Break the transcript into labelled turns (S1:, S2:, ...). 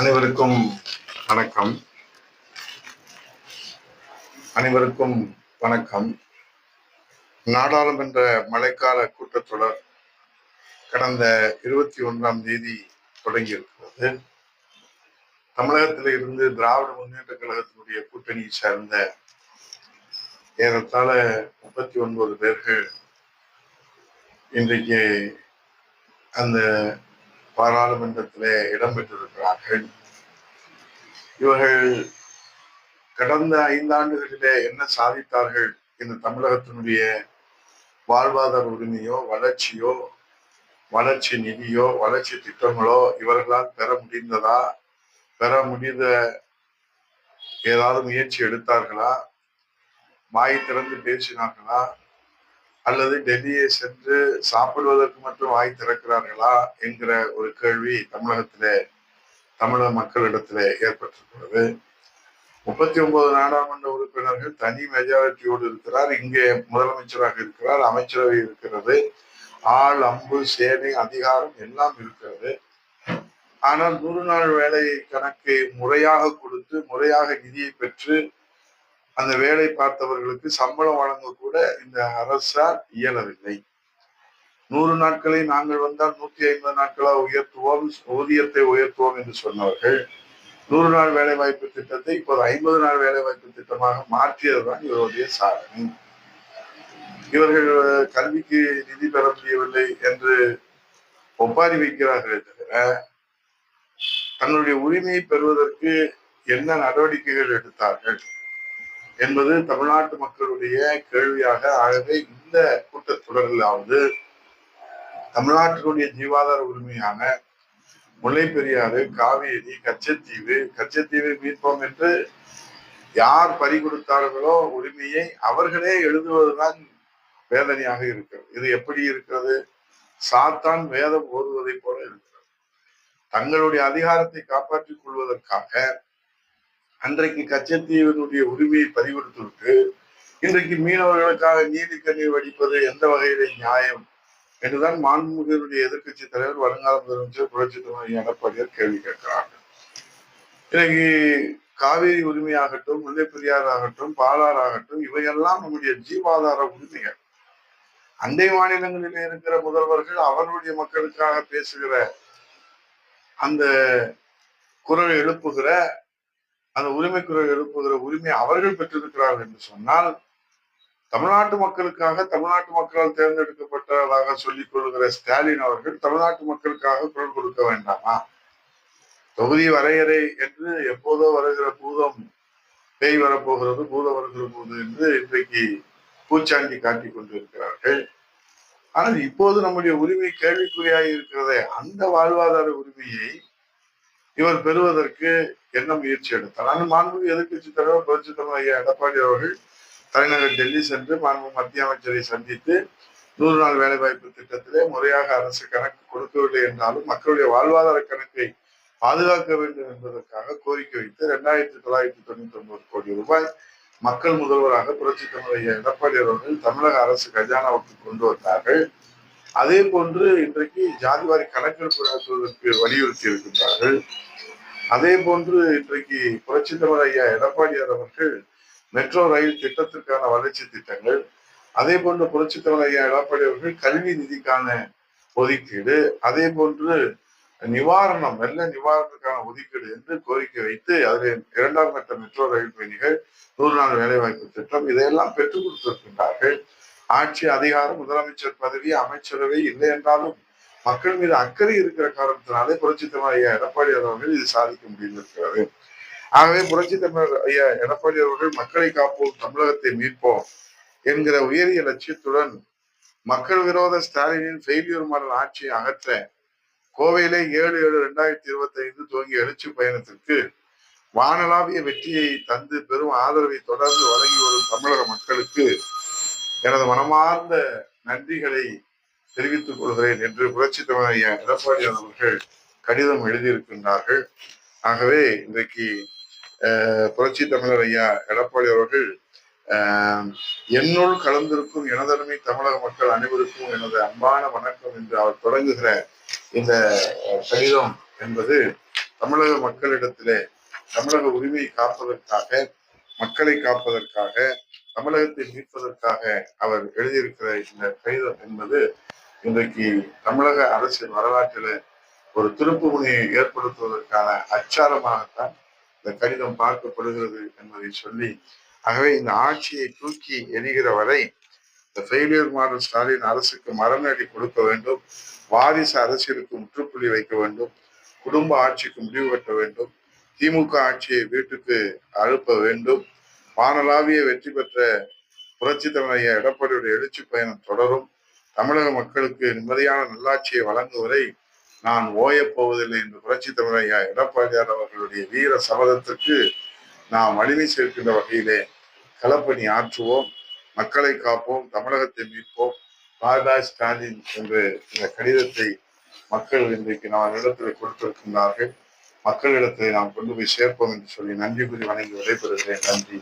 S1: அனைவருக்கும் வணக்கம். அனைவருக்கும் வணக்கம். நாடாளுமன்ற மழைக்கால கூட்டத்தொடர் கடந்த 21ஆம் தேதி தொடங்கியிருக்கிறது. தமிழகத்தில் இருந்து திராவிட முன்னேற்ற கழகத்தினுடைய கூட்டணியை சேர்ந்த ஏறத்தாழ 39 பேர்கள் இன்றைக்கு அந்த பாராளுமன்றத்திலே இடம்பெற்றிருக்கிறார்கள். இவர்கள் கடந்த 5 ஆண்டுகளிலே என்ன சாதித்தார்கள்? இந்த தமிழகத்தினுடைய வாழ்வாதார உரிமையோ, வளர்ச்சியோ, வளர்ச்சி நிதியோ, வளர்ச்சி திட்டங்களோ இவர்களால் பெற முடிந்ததா? பெற முடிந்த ஏதாவது முயற்சி எடுத்தார்களா? வாய் திறந்து பேசினார்களா? அல்லது டெல்லியை சென்று சாப்பிடுவதற்கு மட்டும் வாய் திறக்கிறார்களா என்கிற ஒரு கேள்வி தமிழகத்திலே தமிழக மக்களிடத்திலே ஏற்பட்டிருக்கிறது. 39 நாடாளுமன்ற உறுப்பினர்கள் தனி மெஜாரிட்டியோடு இருக்கிறார். இங்கே முதலமைச்சராக இருக்கிறார், அமைச்சரவை இருக்கிறது, ஆள் அம்பு சேனை அதிகாரம் எல்லாம் இருக்கிறது. ஆனால் 100 நாள் வேலை கணக்கை முறையாக கொடுத்து முறையாக நிதியை பெற்று அந்த வேலை பார்த்தவர்களுக்கு சம்பளம் வழங்க கூட இந்த அரசால் இயலவில்லை. 100 நாட்களை நாங்கள் வந்தால் 150 நாட்களாக உயர்த்துவோம், ஊதியத்தை உயர்த்துவோம் என்று சொன்னவர்கள் 100 நாள் வேலை வாய்ப்பு திட்டத்தை இப்போது 50 நாள் வேலை வாய்ப்பு திட்டமாக மாற்றியதுதான் இவருடைய சாதனை. இவர்கள் கல்விக்கு நிதி பெற முடியவில்லை என்று ஒப்பாரி வைக்கிறார்களே தவிர தன்னுடைய உரிமையை பெறுவதற்கு என்ன நடவடிக்கைகள் எடுத்தார்கள் என்பது தமிழ்நாட்டு மக்களுடைய கேள்வியாக. ஆகவே இந்த கூட்டத்தொடரிலாவது தமிழ்நாட்டினுடைய ஜீவாதார உரிமையான முல்லை பெரியாறு, காவேரி, கச்சத்தீவை மீட்போம் என்று யார் பறி கொடுத்தார்களோ உரிமையை அவர்களே எழுதுவதுதான் வேதனையாக இருக்கிறது. இது எப்படி இருக்கிறது? சாத்தான் வேதம் ஓதுவதை போல இருக்கிறது. தங்களுடைய அதிகாரத்தை காப்பாற்றிக் கொள்வதற்காக அன்றைக்கு கச்சத்தீவினுடைய உரிமையை பறிகொடுத்துவிட்டு இன்றைக்கு மீனவர்களுக்காக நீதி கண்ணீர் வடிப்பது எந்த வகையிலே நியாயம் என்றுதான் மாண்புமிகுடைய எதிர்கட்சி தலைவர் வருங்கால முதலமைச்சர் புரட்சி தலைவர் எடப்பாடியார் கேள்வி கேட்கிறார்கள். இன்னைக்கு காவேரி உரிமையாகட்டும், முல்லை பெரியார் ஆகட்டும், பாலாறு ஆகட்டும், இவையெல்லாம் நம்முடைய ஜீவாதார உரிமைகள். அண்டை மாநிலங்களில் இருக்கிற முதல்வர்கள் அவர்களுடைய மக்களுக்காக பேசுகிற அந்த குரல் எழுப்புகிற அந்த உரிமை குரல் எழுப்புகிற உரிமை அவர்கள் பெற்றிருக்கிறார்கள் என்று சொன்னால் தமிழ்நாட்டு மக்களுக்காக தமிழ்நாட்டு மக்களால் தேர்ந்தெடுக்கப்பட்டதாக சொல்லிக் கொள்கிற ஸ்டாலின் அவர்கள் தமிழ்நாட்டு மக்களுக்காக குரல் கொடுக்க வேண்டாமா? தொகுதி வரையறை என்று எப்போதோ வருகிற பூதம் பேய் வரப்போகிறது, பூதம் வருகிற போது என்று இன்றைக்கு பூச்சாண்டி காட்டிக் கொண்டிருக்கிறார்கள். ஆனால் இப்போது நம்முடைய உரிமை கேள்விக்குறியாக இருக்கிறதே, அந்த வாழ்வாதார உரிமையை இவர் பெறுவதற்கு என்ன முயற்சி எடுத்தார்? ஆனால் மாண்புமிகு எதிர்கட்சி தலைவர் புரட்சி தலைவர் ஐயா எடப்பாடி அவர்கள் தலைநகர் டெல்லி சென்று மாண்பு மத்திய அமைச்சரை சந்தித்து 100 நாள் வேலை வாய்ப்பு திட்டத்திலே முறையாக அரசு கணக்கு கொடுக்கவில்லை என்றாலும் மக்களுடைய வாழ்வாதார கணக்கை பாதுகாக்க வேண்டும் என்பதற்காக கோரிக்கை வைத்து 2999 கோடி ரூபாய் மக்கள் முதல்வராக புரட்சி தலைவர் ஐயா எடப்பாடி அவர்கள் தமிழக அரசு கஜானாவுக்கு கொண்டு வந்தார்கள். அதே போன்று இன்றைக்கு ஜாதிவாரி கணக்கெடுப்பு நடத்துவதற்கு வலியுறுத்தி இருக்கின்றார்கள். அதே போன்று இன்றைக்கு புரட்சி தலைவர் ஐயா எடப்பாடியார் அவர்கள் மெட்ரோ ரயில் திட்டத்திற்கான வளர்ச்சி திட்டங்கள், அதே போன்று புரட்சி தலைவர் ஐயா எடப்பாடி அவர்கள் கல்வி நிதிக்கான ஒதுக்கீடு, அதே போன்று நிவாரணம், வெள்ள நிவாரணத்துக்கான ஒதுக்கீடு என்று கோரிக்கை வைத்து அதில் 2ஆம் கட்ட மெட்ரோ ரயில் பயணிகள் 100 நாள் வேலைவாய்ப்பு திட்டம் இதையெல்லாம் பெற்றுக் கொடுத்திருக்கின்றார்கள். ஆட்சி அதிகாரம், முதலமைச்சர் பதவி, அமைச்சரவை இல்லை என்றாலும் மக்கள் மீது அக்கறை இருக்கிற காரணத்தினாலே புரட்சி தலைவர் ஐயா எடப்பாடி அவர்கள் இது சாதிக்க முடிந்திருக்கிறது. ஆகவே புரட்சி தலைவர் ஐயா எடப்பாடி அவர்கள் மக்களை காப்போம், தமிழகத்தை மீட்போம் என்கிற உயரிய லட்சியத்துடன் மக்கள் விரோத ஸ்டாலினின் ஃபெயிலியர் மாடல் ஆட்சியை அகற்ற கோவையிலே 7/7/2025 துவங்கிய எழுச்சி பயணத்திற்கு வானளாவிய வெற்றியை தந்து பெரும் ஆதரவை தொடர்ந்து வழங்கி வரும் தமிழக மக்களுக்கு எனது மனமார்ந்த நன்றிகளை தெரிவித்துக் கொள்கிறேன் என்று புரட்சி தலைவர் ஐயா எடப்பாடி அவர்கள் கடிதம் எழுதியிருக்கின்றார்கள். ஆகவே இன்றைக்கு புரட்சி தமிழர் ஐயா எடப்பாடி அவர்கள் என்னுள் கலந்திருக்கும் எனதருமை தமிழக மக்கள் அனைவருக்கும் எனது அன்பான வணக்கம் என்று அவர் தொடங்குகிற இந்த கடிதம் என்பது தமிழக மக்களிடத்திலே தமிழக உரிமையை காப்பதற்காக, மக்களை காப்பதற்காக, தமிழகத்தை மீட்பதற்காக அவர் எழுதியிருக்கிற இந்த கடிதம் என்பது இன்றைக்கு தமிழக அரசியல் வரலாற்றில் ஒரு திருப்பு முனையை ஏற்படுத்துவதற்கான அச்சாரமாகத்தான் இந்த கடிதம் பார்க்கப்படுகிறது என்பதை சொல்லி, ஆகவே இந்த ஆட்சியை தூக்கி எறிகிற வரை இந்த ஃபெயிலியர் மாடல் ஸ்டாலின் அரசுக்கு மரணடி கொடுக்க வேண்டும், வாரிசு அரசியலுக்கு முற்றுப்புள்ளி வைக்க வேண்டும், குடும்ப ஆட்சிக்கு முடிவு கட்ட வேண்டும், திமுக ஆட்சியை வீட்டுக்கு அழுப்ப வேண்டும், வானளாவிய வெற்றி பெற்ற புரட்சி தலைவர் எடப்பாடியுடைய எழுச்சி பயணம் தொடரும், தமிழக மக்களுக்கு நிம்மதியான நல்லாட்சியை வழங்குவதை நான் ஓயப் போவதில்லை என்று புரட்சி தலைவர் எடப்பாடியார் அவர்களுடைய வீர சபதத்திற்கு நாம் வலிமை சேர்க்கின்ற வகையிலே களப்பணி ஆற்றுவோம், மக்களை காப்போம், தமிழகத்தை மீட்போம். பாரதாஸ் ஸ்டாலின் என்று இந்த கடிதத்தை மக்கள் இன்றைக்கு நாம் இடத்தில் கொடுத்திருக்கின்றார்கள். மக்களிடத்தை நாம் கொண்டு போய் சேர்ப்போம் என்று சொல்லி நன்றி கூறி வணங்கி விடைபெறுகிறேன். நன்றி.